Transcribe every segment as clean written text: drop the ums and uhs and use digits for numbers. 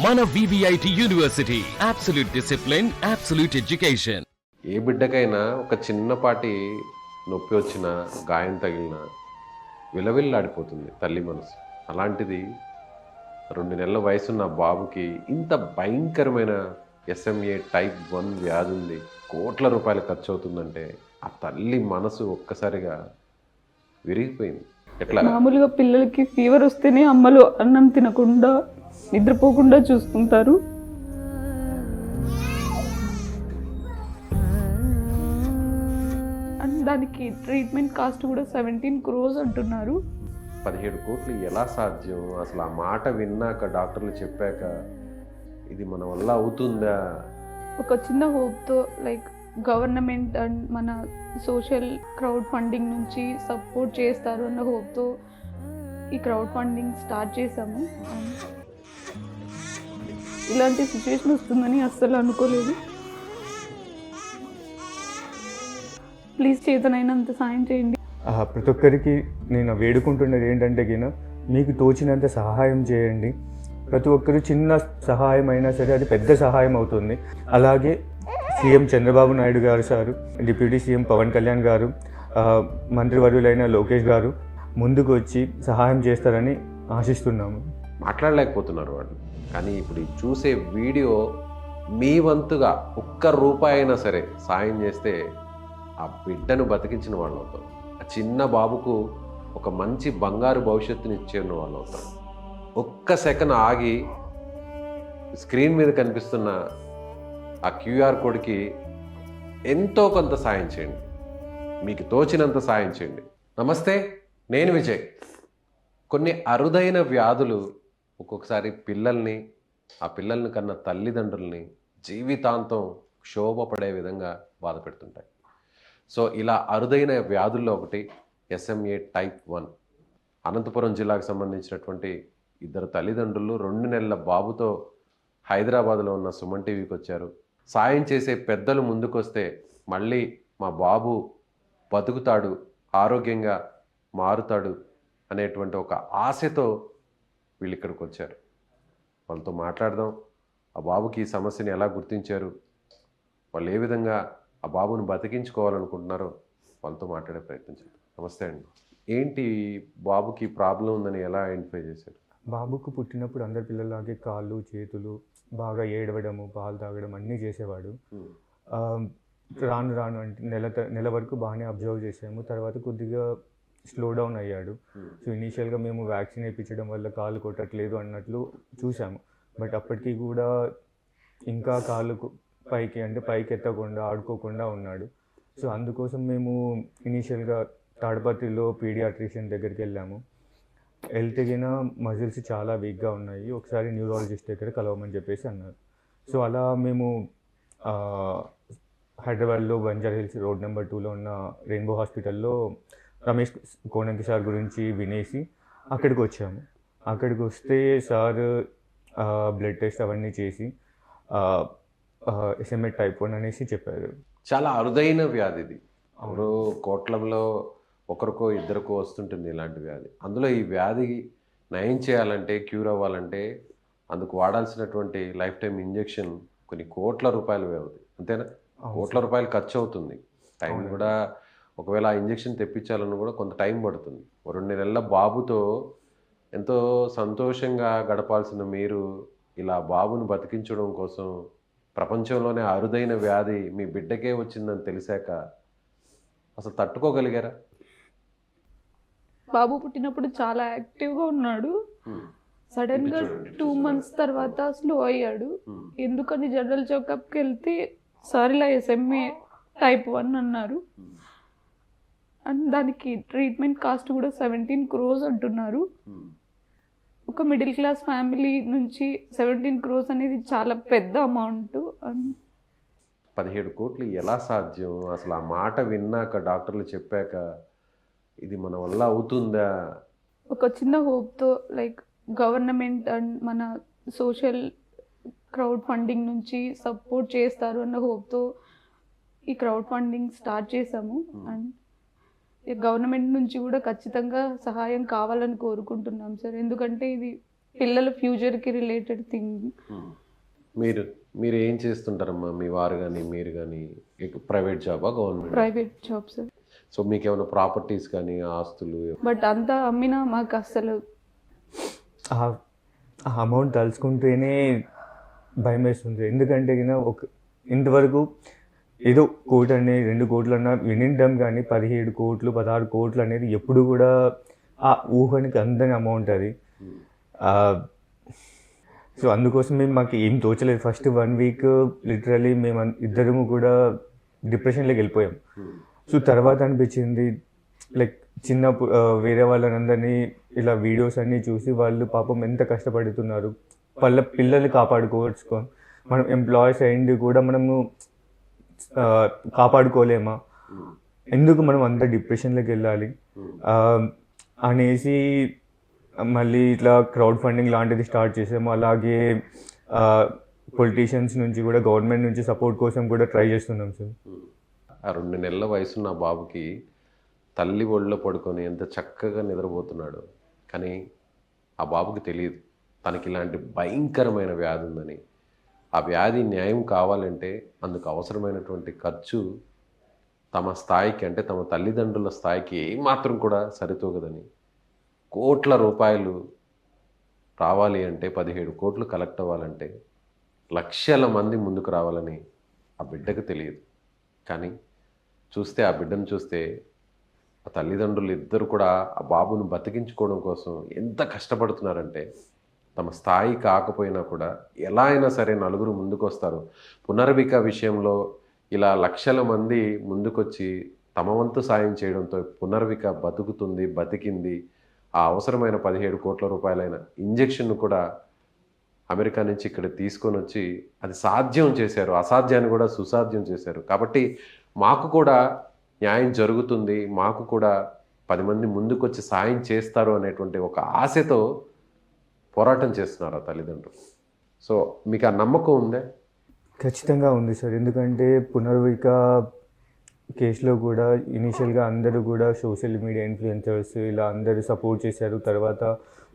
మన VVIT university absolute discipline, absolute education. ఏ బిడ్డకైనా ఒక చిన్నపాటి నొప్పి వచ్చినా, గాయం తగిలినా విలవిల్లాడిపోతుంది తల్లి మనసు. అలాంటిది 2 నెలల వయసున్న బాబుకి ఇంత భయంకరమైన SMA టైప్ 1 వ్యాధి ఉంది, కోట్ల రూపాయలు ఖర్చు అవుతుందంటే ఆ తల్లి మనసు ఒక్కసారిగా విరిగిపోయింది. ఎట్లా? మామూలుగా పిల్లలకి ఫీవర్ వస్తేనే అమ్మలు అన్నం తినకుండా నిద్రపోకుండా చూసుకుంటారు. అండ్ దానికి ట్రీట్మెంట్ కాస్ట్ కూడా 17 crores అంటున్నారు. 17 కోట్లు ఎలా సాధ్యం? అసలు ఆ మాట విన్నాక, డాక్టర్లు చెప్పాక ఇది మన వల్ల అవుతుందా? ఒక చిన్న హోప్తో లైక్ గవర్నమెంట్ అండ్ మన సోషల్ క్రౌడ్ ఫండింగ్ నుంచి సపోర్ట్ చేస్తారు అన్న హోప్తో ఈ క్రౌడ్ ఫండింగ్ స్టార్ట్ చేశాము. ఇలాంటి సిచ్యువేషన్ వస్తుందని అస్సలు అనుకోలేదు. ప్లీజ్ చేతనైనంత సాయం చేయండి. ప్రతి ఒక్కరికి నేను వేడుకుంటున్నది ఏంటంటే గిన మీకు తోచినంత సహాయం చేయండి. ప్రతి ఒక్కరు చిన్న సహాయం అయినా సరే అది పెద్ద సహాయం అవుతుంది. అలాగే సీఎం చంద్రబాబు నాయుడు గారు sir, deputy CM Pavan Kalyan గారు, మంత్రివర్యులైన లోకేష్ గారు ముందుకు వచ్చి సహాయం చేస్తారని ఆశిస్తున్నాము. మాట్లాడలేకపోతున్నారు వాళ్ళు. కానీ ఇప్పుడు చూసే వీడియో మీ వంతుగా ₹1 అయినా సరే సాయం చేస్తే ఆ బిడ్డను బతికించిన వాళ్ళు అవుతారు. ఆ చిన్న బాబుకు ఒక మంచి బంగారు భవిష్యత్తుని ఇచ్చిన వాళ్ళు అవుతారు. ఒక్క సెకండ్ ఆగి స్క్రీన్ మీద కనిపిస్తున్న ఆ QR కోడ్కి ఎంతో కొంత సాయం చేయండి. మీకు తోచినంత సాయం చేయండి. నమస్తే, నేను విజయ్. కొన్ని అరుదైన వ్యాధులు ఒక్కొక్కసారి ఆ పిల్లల్ని కన్నా తల్లిదండ్రుల్ని జీవితాంతం క్షోభపడే విధంగా బాధ పెడుతుంటాయి. సో ఇలా అరుదైన వ్యాధుల్లో ఒకటి SMA టైప్ 1. అనంతపురం జిల్లాకు సంబంధించినటువంటి 2 తల్లిదండ్రులు 2 నెలల బాబుతో హైదరాబాద్లో ఉన్న సుమన్ టీవీకి వచ్చారు. సాయం చేసే పెద్దలు ముందుకొస్తే మళ్ళీ మా బాబు బతుకుతాడు, ఆరోగ్యంగా మారుతాడు అనేటువంటి ఒక ఆశతో వీళ్ళు ఇక్కడికి వచ్చారు. వాళ్ళతో మాట్లాడదాం. ఆ బాబుకి ఈ సమస్యని ఎలా గుర్తించారు, వాళ్ళు ఏ విధంగా ఆ బాబుని బతికించుకోవాలనుకుంటున్నారో వాళ్ళతో మాట్లాడే ప్రయత్నం చేద్దాం. నమస్తే అండి. ఏంటి బాబుకి ప్రాబ్లం ఉందని ఎలా ఐడెంటిఫై చేశారు? బాబుకు పుట్టినప్పుడు అందరి పిల్లలాగే కాళ్ళు చేతులు బాగా ఏడవడము, పాలు తాగడం అన్నీ చేసేవాడు. రాను రాను అంటే నెల వరకు బాగానే అబ్జర్వ్ చేసాము. తర్వాత కొద్దిగా స్లో డౌన్ అయ్యాడు. సో ఇనీషియల్గా మేము వ్యాక్సిన్ వేయించడం వల్ల కాళ్ళు కొట్టట్లేదు అన్నట్లు చూసాము. బట్ అప్పటికి కూడా ఇంకా కాళ్ళు పైకి ఎత్తకుండా ఆడుకోకుండా ఉన్నాడు. సో అందుకోసం మేము ఇనీషియల్గా తాడపత్రిలో పీడియాట్రిషియన్ దగ్గరికి వెళ్ళాము. వెళ్తేగిన మజిల్స్ చాలా వీక్గా ఉన్నాయి, ఒకసారి న్యూరాలజిస్ట్ దగ్గర కలవమని చెప్పేసి అన్నారు. సో అలా మేము హైదరాబాద్లో బంజారా హిల్స్ రోడ్ నెంబర్ 2లో ఉన్న రెయిన్బో హాస్పిటల్లో రమేష్ కోనంకి సార్ గురించి వినేసి అక్కడికి వచ్చాము. అక్కడికి వస్తే సార్ బ్లడ్ టెస్ట్ అవన్నీ చేసి SMA టైప్ 1 అనేసి చెప్పారు. చాలా అరుదైన వ్యాధి ఇది. ఎవరో కోట్లలో ఒకరికో ఇద్దరికో వస్తుంటుంది ఇలాంటి వ్యాధి. అందులో ఈ వ్యాధి నయం చేయాలంటే, క్యూర్ అవ్వాలంటే అందుకు వాడాల్సినటువంటి లైఫ్ టైం ఇంజెక్షన్ కొన్ని కోట్ల రూపాయలు వ్యవధి, అంతేనా? కోట్ల రూపాయలు ఖర్చు అవుతుంది. టైం కూడా ఒకవేళ ఆ ఇంజెక్షన్ తెప్పించాలని కూడా కొంత టైం పడుతుంది. 2 నెలల బాబుతో ఎంతో సంతోషంగా గడపాల్సిన మీరు ఇలా బాబును బతికించడం కోసం ప్రపంచంలోనే అరుదైన వ్యాధి మీ బిడ్డకే వచ్చిందని తెలిసాక అసలు తట్టుకోగలిగారా? బాబు పుట్టినప్పుడు చాలా యాక్టివ్గా ఉన్నాడు. సడన్గా 2 months తర్వాత స్లో అయ్యాడు. ఎందుకని జనరల్ చెకప్కి వెళ్తే సార్ ఇలా SMA టైప్ 1 అన్నారు. అండ్ దానికి ట్రీట్మెంట్ కాస్ట్ కూడా 17 crores అంటున్నారు. ఒక మిడిల్ క్లాస్ ఫ్యామిలీ నుంచి 17 crores అనేది చాలా పెద్ద అమౌంట్. 17 కోట్లు ఎలా సాధ్యం? అసలు ఆ మాట విన్నాక, డాక్టర్లు చెప్పాక ఇది మన వల్ల అవుతుందా? ఒక చిన్న హోప్తో లైక్ గవర్నమెంట్ అండ్ మన సోషల్ క్రౌడ్ ఫండింగ్ నుంచి సపోర్ట్ చేస్తారు అన్న హోప్తో ఈ క్రౌడ్ ఫండింగ్ స్టార్ట్ చేశాము. అండ్ గవర్నమెంట్ నుంచి కూడా ఖచ్చితంగా సహాయం కావాలని కోరుకుంటున్నాం సార్. ఎందుకంటే ఇది పిల్లల ఫ్యూచర్కి రిలేటెడ్ థింగ్. మీరు మీరు ఏం చేస్తుంటారమ్మా? మీ వారు కానీ మీరు కానీ ప్రైవేట్ జాబా గవర్నమెంట్? Private jobs. సో మీకు ఏమైనా ప్రాపర్టీస్ కానీ ఆస్తులు? బట్ అంతా అమ్మినా మాకు అస్సలు ఆ అమౌంట్ తలుచుకుంటేనే భయం వేస్తుంది. ఎందుకంటే ఇంతవరకు ఏదో 1 కోటి అనే 2 కోట్లు అన్నా వినింటాం, కానీ 17 కోట్లు 16 కోట్లు అనేది ఎప్పుడు కూడా ఆ ఊహనికి అందని అమౌంట్ అది. సో అందుకోసం మాకు ఏం తోచలేదు. ఫస్ట్ 1 వీక్ లిటరలీ మేము ఇద్దరము కూడా డిప్రెషన్లోకి వెళ్ళిపోయాం. సో తర్వాత అనిపించింది లైక్ వేరే వాళ్ళందరినీ ఇలా వీడియోస్ అన్నీ చూసి వాళ్ళు పాపం ఎంత కష్టపడుతున్నారు, వాళ్ళ పిల్లల్ని కాపాడుకోవచ్చు, మనం ఎంప్లాయీస్ అయింది కూడా మనము కాపాడుకోలేమా, ఎందుకు మనం అంత డిప్రెషన్లోకి వెళ్ళాలి అనేసి మళ్ళీ ఇట్లా క్రౌడ్ ఫండింగ్ లాంటిది స్టార్ట్ చేసాము. అలాగే పొలిటీషియన్స్ నుంచి కూడా గవర్నమెంట్ నుంచి సపోర్ట్ కోసం కూడా ట్రై చేస్తున్నాం సార్. ఆ 2 నెలల వయసున్న బాబుకి తల్లి ఒళ్ళో పడుకొని ఎంత చక్కగా నిద్రపోతున్నాడు. కానీ ఆ బాబుకి తెలియదు తనకి ఇలాంటి భయంకరమైన వ్యాధి ఉందని. ఆ వ్యాధి న్యాయం కావాలంటే అందుకు అవసరమైనటువంటి ఖర్చు తమ స్థాయికి, అంటే తమ తల్లిదండ్రుల స్థాయికి ఏమాత్రం కూడా సరితూగదని, కోట్ల రూపాయలు రావాలి అంటే 17 కోట్లు కలెక్ట్ అవ్వాలంటే లక్షల మంది ముందుకు రావాలని ఆ బిడ్డకు తెలియదు. కానీ చూస్తే ఆ బిడ్డను చూస్తే ఆ తల్లిదండ్రులు ఇద్దరు కూడా ఆ బాబును బతికించుకోవడం కోసం ఎంత కష్టపడుతున్నారంటే, తమ స్థాయి కాకపోయినా కూడా ఎలా అయినా సరే నలుగురు ముందుకు వస్తారు. పునర్విక విషయంలో ఇలా లక్షల మంది ముందుకొచ్చి తమ వంతు సాయం చేయడంతో పునర్విక బతుకుతుంది, బతికింది. ఆ అవసరమైన 17 కోట్ల రూపాయలైన ఇంజెక్షన్ను కూడా అమెరికా నుంచి ఇక్కడ తీసుకొని వచ్చి అది సాధ్యం చేశారు. అసాధ్యాన్ని కూడా సుసాధ్యం చేశారు. కాబట్టి మాకు కూడా న్యాయం జరుగుతుంది, మాకు కూడా 10 మంది ముందుకొచ్చి సాయం చేస్తారు అనేటువంటి ఒక ఆశతో పోరాటం చేస్తున్నారు ఆ తల్లిదండ్రులు. సో మీకు ఆ నమ్మకం ఉందా? ఖచ్చితంగా ఉంది సార్. ఎందుకంటే పునర్విక కేసులో కూడా ఇనీషియల్గా అందరూ కూడా సోషల్ మీడియా ఇన్ఫ్లుయెన్సర్స్ ఇలా అందరూ సపోర్ట్ చేశారు. తర్వాత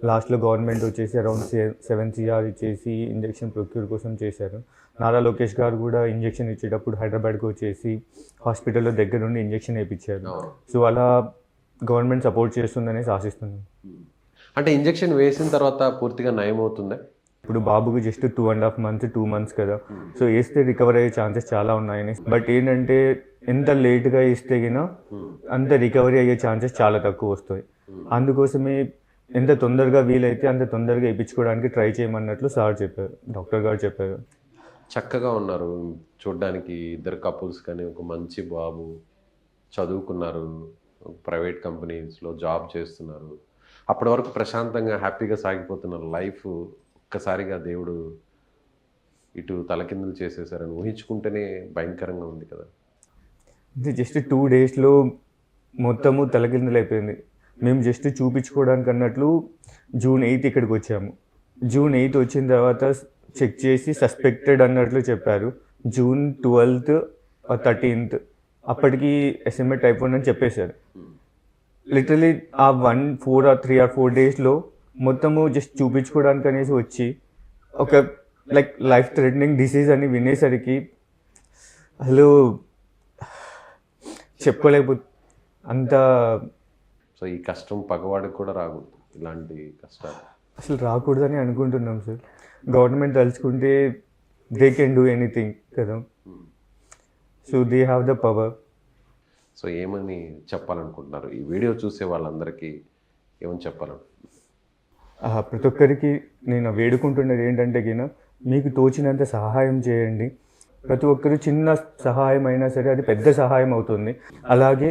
లాస్ట్లో గవర్నమెంట్ వచ్చేసి అరౌండ్ 7 CR ఇచ్చేసి ఇంజెక్షన్ ప్రొక్యూర్ కోసం చేశారు. నారా లోకేష్ గారు కూడా ఇంజెక్షన్ ఇచ్చేటప్పుడు హైదరాబాద్కి వచ్చేసి హాస్పిటల్లో దగ్గర నుండి ఇంజెక్షన్ వేయించారు. సో అలా గవర్నమెంట్ సపోర్ట్ చేస్తుందనేసి ఆశిస్తున్నాం. అంటే ఇంజెక్షన్ వేసిన తర్వాత పూర్తిగా నయం అవుతుందా? ఇప్పుడు బాబుకి జస్ట్ 2.5 months 2 months కదా, సో వేస్తే రికవర్ అయ్యే ఛాన్సెస్ చాలా ఉన్నాయని. బట్ ఏంటంటే ఎంత లేట్గా ఇస్తే గినా అంత రికవరీ అయ్యే ఛాన్సెస్ చాలా తక్కువ వస్తాయి. అందుకోసమే ఎంత తొందరగా వీలైతే అంత తొందరగా వేయించుకోవడానికి ట్రై చేయమన్నట్లు సార్ చెప్పారు, డాక్టర్ గారు చెప్పారు. చక్కగా ఉన్నారు చూడ్డానికి ఇద్దరు కపుల్స్, కానీ ఒక మంచి బాబు, చదువుకున్నారు, ప్రైవేట్ కంపెనీస్లో జాబ్ చేస్తున్నారు. అప్పటి వరకు ప్రశాంతంగా హ్యాపీగా సాగిపోతున్న లైఫ్ ఒక్కసారిగా దేవుడు ఇటు తలకిందులు చేసేసారని ఊహించుకుంటేనే భయంకరంగా ఉంది కదా. ఇది జస్ట్ 2 daysలో మొత్తము తలకిందులు అయిపోయింది. మేము జస్ట్ చూపించుకోవడానికి అన్నట్లు June 8 ఇక్కడికి వచ్చాము. June 8 వచ్చిన తర్వాత చెక్ చేసి సస్పెక్టెడ్ అన్నట్లు చెప్పారు. June 12th 13th అప్పటికి SMA type 1 అని చెప్పేశారు. లిటరలీ ఆ 3 or 4 daysలో మొత్తము జస్ట్ చూపించుకోవడానికి అనేసి వచ్చి ఒక లైఫ్ థ్రెటనింగ్ డిసీజ్ అని వినేసరికి అసలు చెప్పుకోలేకపోతే అంత. సో ఈ కష్టం పగవాడికి కూడా రాకూడదు, ఇలాంటి కష్టాలు అసలు రాకూడదని అనుకుంటున్నాం సార్. గవర్నమెంట్ తలుచుకుంటే దే కెన్ డూ ఎనీథింగ్ కదా, so they have the power. So ఏమని చెప్పాలనుకుంటున్నారు ఈ వీడియో చూసే వాళ్ళందరికీ? ఏమని చెప్పాలనుకుంటున్నారు? ప్రతి ఒక్కరికి నేను వేడుకుంటున్నది ఏంటంటే మీకు తోచినంత సహాయం చేయండి. ప్రతి ఒక్కరు చిన్న సహాయం అయినా సరే అది పెద్ద సహాయం అవుతుంది. అలాగే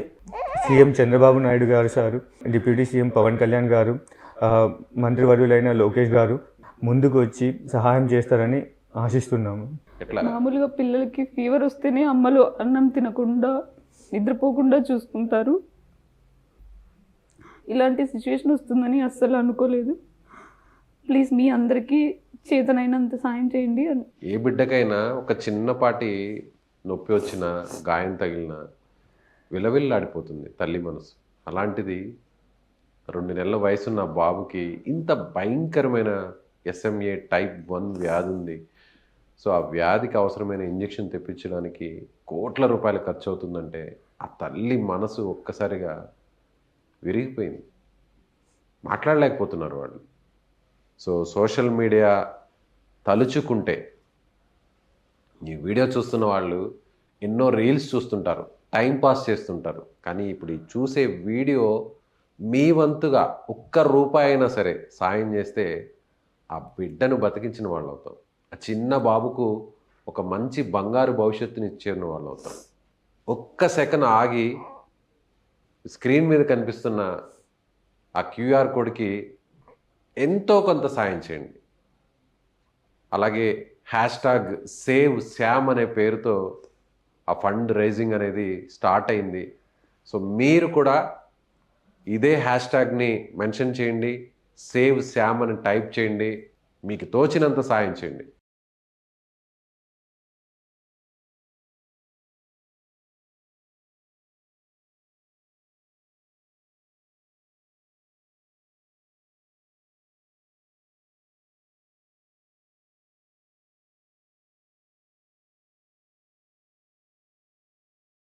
సీఎం చంద్రబాబు నాయుడు గారు sir, deputy CM Pavan Kalyan గారు, మంత్రివర్యులైన లోకేష్ గారు ముందుకు వచ్చి సహాయం చేస్తారని ఆశిస్తున్నాము. మామూలుగా పిల్లలకి ఫీవర్ వస్తేనే అమ్మలు అన్నం తినకుండా నిద్రపోకుండా చూసుకుంటారు. ఇలాంటి సిచ్యువేషన్ వస్తుందని అస్సలు అనుకోలేదు. ప్లీజ్ మీ అందరికీ చేతనైనంత సాయం చేయండి. ఏ బిడ్డకైనా ఒక చిన్నపాటి నొప్పి వచ్చినా, గాయం తగిలినా విలవిల్లాడిపోతుంది తల్లి మనసు. అలాంటిది 2 నెలల వయసున్న బాబుకి ఇంత భయంకరమైన SMA టైప్ 1 వ్యాధి ఉంది. సో ఆ వ్యాధికి అవసరమైన ఇంజెక్షన్ తెప్పించడానికి కోట్ల రూపాయలు ఖర్చు అవుతుందంటే ఆ తల్లి మనసు ఒక్కసారిగా విరిగిపోయింది. మాట్లాడలేకపోతున్నారు వాళ్ళు. సో సోషల్ మీడియా తలుచుకుంటే ఈ వీడియో చూస్తున్న వాళ్ళు ఎన్నో రీల్స్ చూస్తుంటారు, టైం పాస్ చేస్తుంటారు. కానీ ఇప్పుడు ఈ చూసే వీడియో మీ వంతుగా ఒక్క రూపాయి అయినా సరే సాయం చేస్తే ఆ బిడ్డను బతికించిన వాళ్ళు అవుతాం. ఆ చిన్న బాబుకు ఒక మంచి బంగారు భవిష్యత్తుని ఇచ్చిన వాళ్ళు అవుతాం. ఒక్క సెకండ్ ఆగి స్క్రీన్ మీద కనిపిస్తున్న ఆ QR కోడ్కి ఎంతో కొంత సాయం చేయండి. అలాగే #సేవ్ శ్యామ్ అనే పేరుతో ఆ ఫండ్ రైజింగ్ అనేది స్టార్ట్ అయింది. సో మీరు కూడా ఇదే హ్యాష్ట్యాగ్ని మెన్షన్ చేయండి, సేవ్ శ్యామ్ అని టైప్ చేయండి, మీకు తోచినంత సాయం చేయండి.